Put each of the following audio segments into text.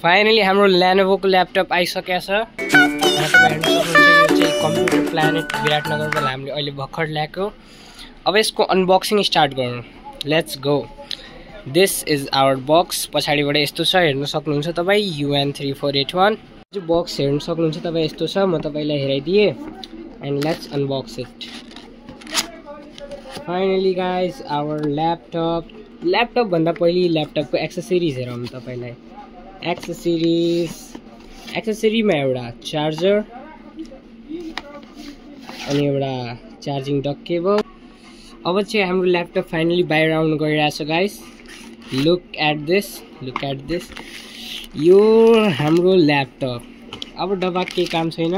Finally हाम्रो Lenovo को laptop आइसकेको छ। यहाँ तपाईहरु हेर्न सक्नुहुन्छ यो चाहिँ कम्प्युटर प्लानेट विराटनगरबाट हामीले अहिले भर्खर ल्याएको। अब यसको अनबक्सिङ स्टार्ट गरौँ। Let's go. This is our box. पछाडिबाट यस्तो छ हेर्न सक्नुहुन्छ तपाई UN3481। यो बक्स हेर्न सक्नुहुन्छ तपाई यस्तो छ। म तपाईलाई हेराइदिए and let's unbox it. Finally guys our laptop भन्दा पहिले ल्यापटपको एक्सेसरिज हेरौँ तपाईलाई। एक्सेसरीमा एउटा चार्जर अनि एउटा चार्जिङ डक केबल। अब चाहिँ हाम्रो ल्यापटप फाइनली बाहिर आउन गइरहेछ गाइस। Look at this. यो हाम्रो ल्यापटप। अब डब्बा केही काम छैन।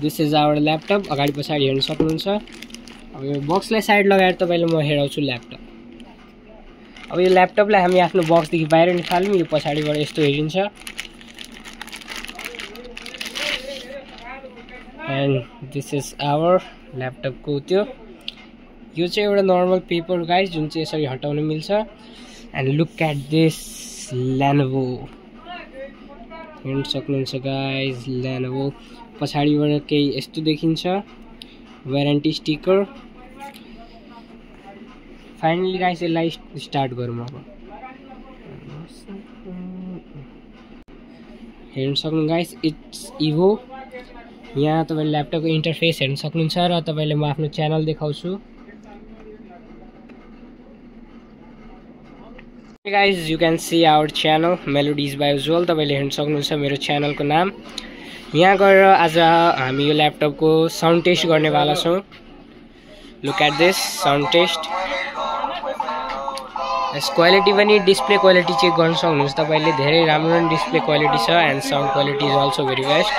This is our laptop. अगाडि पछाडि हेर्न सक्नुहुन्छ। अब यो बक्सलाई साइड लगाएर तपाईलाई म हेराउँछु ल्यापटप। अब यो ल्यापटपलाई हामी आफ्नो बक्सदेखि बाहिर निकाल्यौं। यो पछाडिबाट यस्तो हेरिन्छ। एन्ड दिस इज आवर ल्यापटपको त्यो। यो चाहिँ एउटा नर्मल पेपर गाइस जुन चाहिँ यसरी हटाउन मिल्छ। And look at this Lenovo। हेर्न सक्नुहुन्छ गाइस Lenovo। पछाडिबाट केही यस्तो देखिन्छ वारेन्टी स्टिकर। फाइनली गाइस यसलाई स्टार्ट गरौँ। अब हेर्न सक्नु गाइस इट्स इभो। यहाँ तपाईले ल्यापटपको इन्टरफेस हेर्न सक्नुहुन्छ र तपाईले म आफ्नो च्यानल देखाउँछु। Guys you can see our channel melodies by Ujjwal. तपाईले हेर्न सक्नुहुन्छ मेरो च्यानलको नाम। यहाँ गएर आज हामी यो ल्यापटपको साउन्ड टेस्ट गर्नेवाला छौं। Look at this sound test. यस क्वालिटी पनि डिस्प्ले क्वालिटी चेक गर्न सक्नुहुन्छ तपाईले। धेरै राम्रो डिस्प्ले क्वालिटी छ and sound quality is also very best.